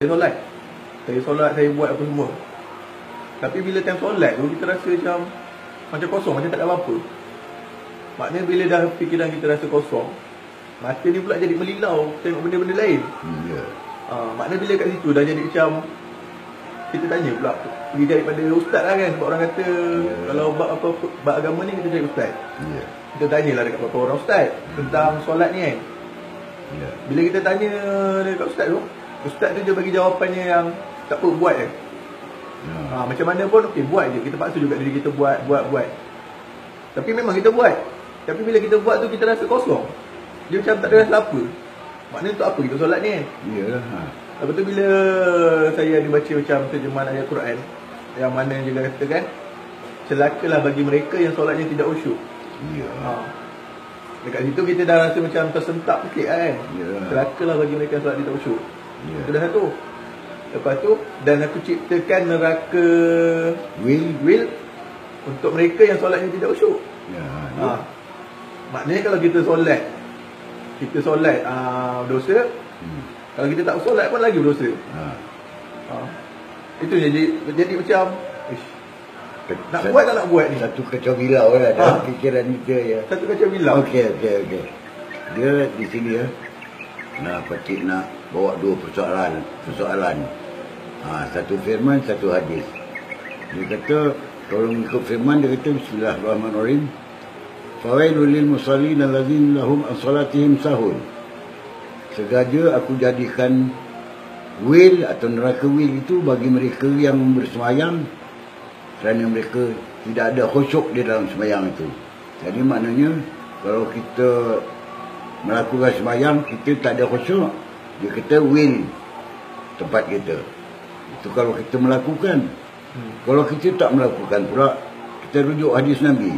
Saya solat, saya buat apa semua. Tapi bila time solat tu kita rasa macam kosong, macam tak ada apa-apa. Maknanya bila dah fikiran kita rasa kosong, mata ni pula jadi melilau tengok benda-benda lain. Maknanya bila kat situ dah jadi macam kita tanya pula, pergi cari pada ustaz lah kan. Sebab orang kata kalau bab agama ni kita cari ustaz. Kita tanyalah dekat beberapa orang ustaz tentang solat ni kan. Bila kita tanya dekat ustaz tu, ustaz tu dia bagi jawapannya yang tak apa, buat je. Macam mana pun okey, buat je. Kita paksa juga diri kita buat. Tapi memang kita buat. Tapi bila kita buat tu kita rasa kosong. Dia macam tak ada rasa apa. Maknanya untuk apa kita solat ni kan? Lepas tu bila saya ada baca macam terjemahan ayat Quran yang mana dia katakan celakalah bagi mereka yang solatnya tidak khusyuk. Dekat situ kita dah rasa macam tersentak sikit kan. Celakalah bagi mereka yang solat tidak khusyuk. Itu dah satu. Lepas tu, dan aku ciptakan neraka will untuk mereka yang solatnya tidak khusyuk. Maknanya kalau kita solat dosa, kalau kita tak solat pun lagi berdosa. Itu jadi macam nak buat tak nak buat ni? Satu kacau bilau lah dalam fikiran kita ya. Satu kacau bilau. Okey. Dia di sini ya. Pakcik nak bawa dua persoalan. Satu firman, satu hadis. Dia kata kalau mengikut firman dia kata Bismillahirrahmanirrahim. Fawailul lil musallin allazina lahum an salatihim sahun. Sengaja aku jadikan wil atau neraka wil itu bagi mereka yang bersemayam kerana mereka tidak ada khusyuk di dalam semayang itu. Jadi maknanya kalau kita melakukan semayang kita tak ada khusyuk, dia kata wil tempat kita. Itu kalau kita melakukan. Kalau kita tak melakukan pula, kita rujuk hadis Nabi.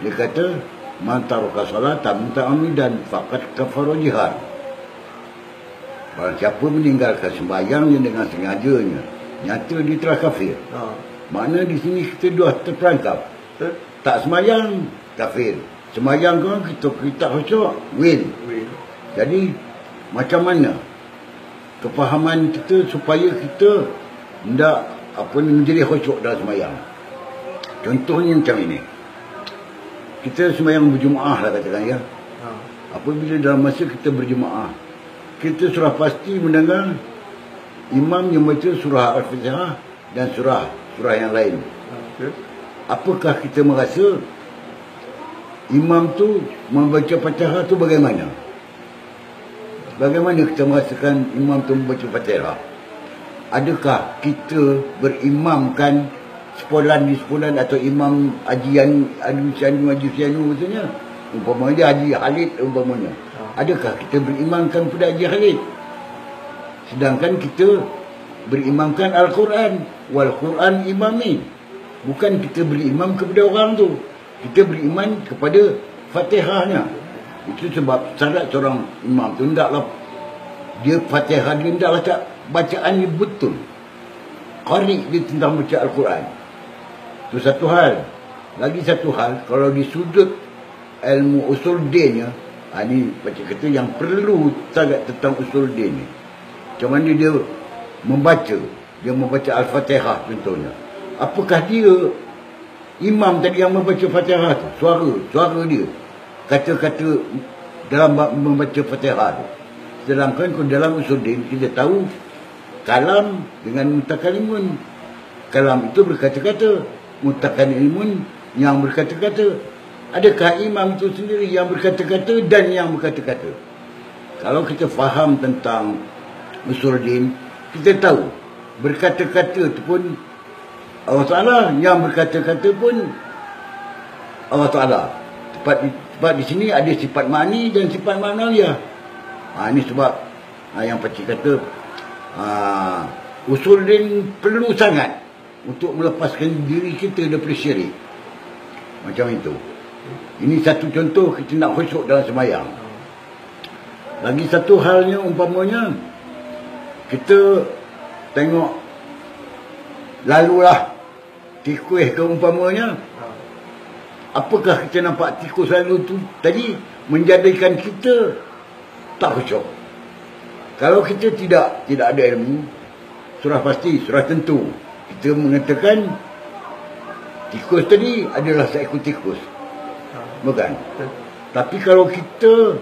Dia kata man taraka salatan muta'ammidan faqad kafara jihad. Barang siapa meninggalkan sembahyangnya dengan sengajanya, nyata dia telah kafir. Makna di sini kita dah terperangkap. Tak sembahyang, kafir. Sembahyang kan kita khusyuk, win. Jadi macam mana kefahaman kita supaya kita tidak menjadi khusyuk dalam sembahyang? Contohnya macam ini. Kita sembahyang berjemaah lah katakan ya. Apabila dalam masa kita berjemaah, kita sudah pasti mendengar imam yang baca surah Al-Fatihah dan surah yang lain. Apakah kita merasa imam tu membaca Fatihah tu bagaimana? Bagaimana kita merasakan imam tu membaca Fatihah? Adakah kita berimamkan sepolan atau imam Haji Sianu maksudnya? Umpamanya dia Haji Khalid umpamanya. Adakah kita berimamkan pada Haji Khalid? Sedangkan kita berimamkan Al-Quran. Wal Quran imami. Bukan kita berimam kepada orang tu. Kita beriman kepada Fatihahnya. Itu sebab syarat seorang imam tu hendaklah dia Fatihah dia hendaklah tak bacaannya betul. Qari dia tentang baca Al-Quran. Itu satu hal. Lagi satu hal, kalau di sudut ilmu usul dinnya, ini baca kata yang perlu sangat tentang usul din ni. Macam mana dia membaca Al-Fatihah contohnya. Apakah dia imam tadi yang membaca Fatihah tu, suara dia, kata-kata dalam membaca Fatihah tu. Sedangkan dalam usul din kita tahu kalam dengan mutakalimun. Kalam itu berkata-kata, mutakalimun yang berkata-kata. Adakah imam itu sendiri yang berkata-kata dan yang berkata-kata? Kalau kita faham tentang usul din, kita tahu berkata-kata itu pun Allah Ta'ala, yang berkata-kata pun Allah Ta'ala. Sebab di sini ada sifat ma'ni dan sifat ma'nawiyah. Ini sebab yang pakcik kata usul din perlu sangat untuk melepaskan diri kita daripada syirik. Macam itu. Ini satu contoh kita nak khusyuk dalam sembahyang. Lagi satu halnya umpamanya kita tengok lalulah tikus ke umpamanya. Apakah kita nampak tikus lalu tu tadi menjadikan kita tak khusyuk? Kalau kita tidak ada ilmu, surah pasti, surah tentu. Kita mengatakan tikus tadi adalah seekor tikus. Bukan? Tapi kalau kita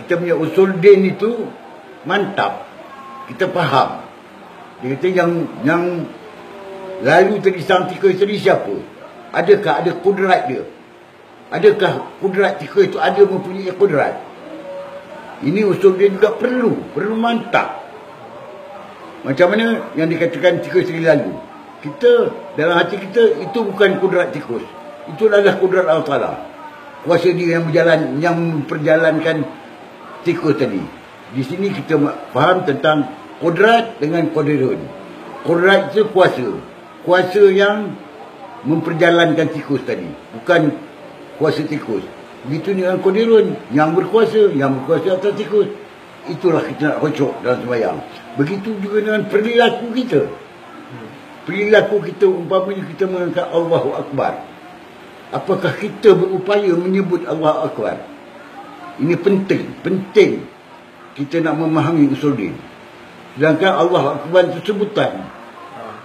kita punya usul din itu mantap, kita faham. Dia kata yang lalu tadi sang tikus tadi siapa? Adakah ada kudrat dia? Adakah kudrat tikus itu ada mempunyai kudrat? Ini usul dia juga perlu mantap. Macam mana yang dikatakan tikus tadi lalu? Kita, dalam hati kita, itu bukan kudrat tikus. Itu adalah kudrat Allah Ta'ala. Kuasa dia yang memperjalankan tikus tadi. Di sini kita faham tentang kudrat dengan qadirun. Kudrat itu kuasa. Kuasa yang memperjalankan tikus tadi. Bukan kuasa tikus. Begitu dengan qadirun. Yang berkuasa atas tikus. Itulah kita nak kocok dalam sembahyang. Begitu juga dengan perilaku kita. Perilaku kita, umpamanya kita mengangkat Allahu Akbar. Apakah kita berupaya menyebut Allahu Akbar? Ini penting kita nak memahami usul din. Sedangkan Allahu Akbar itu sebutan.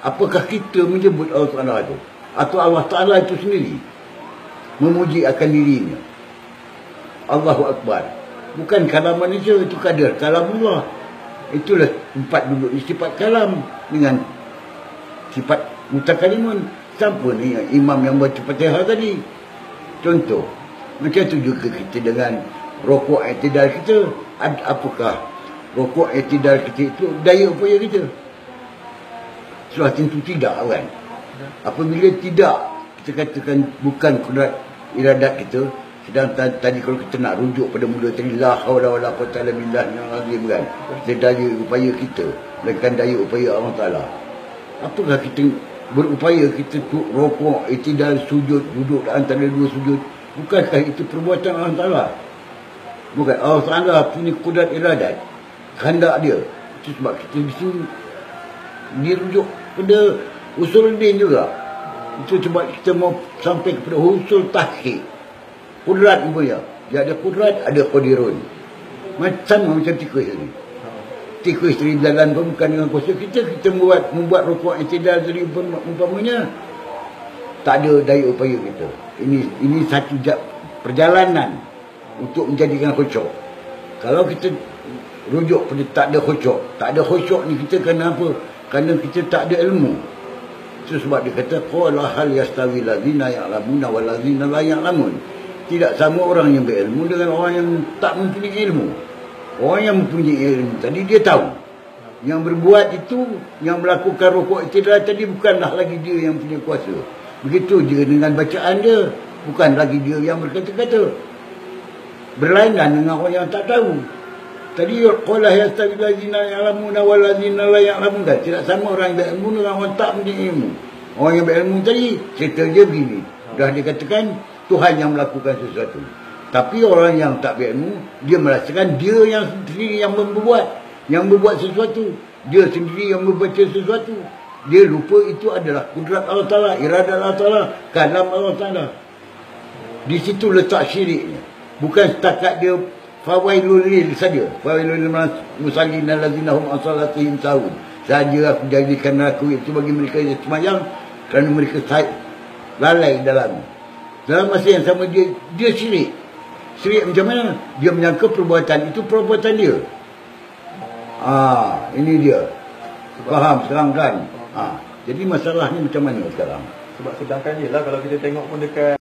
Apakah kita menyebut Allah Ta'ala itu? Atau Allah Ta'ala itu sendiri memuji akan dirinya? Allahu Akbar. Bukan kalam manusia, itu kadar kalam Allah. Itulah empat duduk sifat kalam dengan sifat mutakalimun. Siapa ni imam yang baca Fatihah tadi? Contoh. Macam tu juga kita dengan rokok i'tidal kita. Apakah rokok i'tidal kita itu daya upaya kita? Sudah tentu tidak kan? Apabila tidak, kita katakan bukan kudrat iradat kita. Sedang tadi kalau kita nak rujuk pada mula tadi, la haula wala quwwata illa billah yang azim kan. Kita daya upaya kita, bukan daya upaya Allah Ta'ala. Apakah kita berupaya kita rokok, i'tidal, sujud, duduk antara dua sujud? Bukankah itu perbuatan Allah Ta'ala? Bukan. Allah Ta'ala punya kudrat iradat, kehendak dia. Itu sebab kita di sini dirujuk pada usul din juga. Itu sebab kita mau sampai kepada usul tahqiq. Kudrat punya. Dia ada kudrat, ada qadirun. Macam tikus ni. Tikus dari jalan pun bukan dengan kuasa kita. Kita membuat rokok i'tidal tadi umpamanya, tak ada daya upaya kita. Ini satu perjalanan untuk menjadikan khusyuk. Kalau kita rujuk pada tak ada khusyuk. Tak ada khusyuk ni kita kerana apa? Kerana kita tak ada ilmu. Itu sebab dia kata qala hal yastawi allazina ya'lamuna wal ladzina la ya'lamun. Tidak sama orang yang berilmu dengan orang yang tak mempunyai ilmu. Orang yang mempunyai ilmu tadi dia tahu. Yang berbuat itu, yang melakukan rokok i'tidal tadi bukanlah lagi dia yang punya kuasa. Begitu juga dengan bacaan dia, bukan lagi dia yang berkata-kata. Berlainan dengan orang yang tak tahu. Tadi qala yastawi allazina ya'lamuna wal ladzina la ya'lamun. Tidak sama orang yang berilmu dengan orang tak mempunyai ilmu. Orang yang berilmu tadi cerita dia begini. Dah dikatakan Tuhan yang melakukan sesuatu. Tapi orang yang tak berilmu, dia merasakan dia yang sendiri yang membuat sesuatu. Dia sendiri yang membaca sesuatu. Dia lupa itu adalah kudrat Allah Ta'ala, iradat Allah Ta'ala, kalam Allah Ta'ala. Di situ letak syiriknya. Bukan setakat dia fawailul lil saja. Fawailul lil musallin allazina hum an salatihim sahun. Saja aku jadikan aku itu bagi mereka yang sembahyang kerana mereka lalai dalam masa yang sama dia syirik. Syirik macam mana? Dia menyangka perbuatan itu perbuatan dia. Ini dia. Faham sekarang kan? Jadi masalahnya macam mana sekarang? Sebab sedangkan je lah kalau kita tengok pun dekat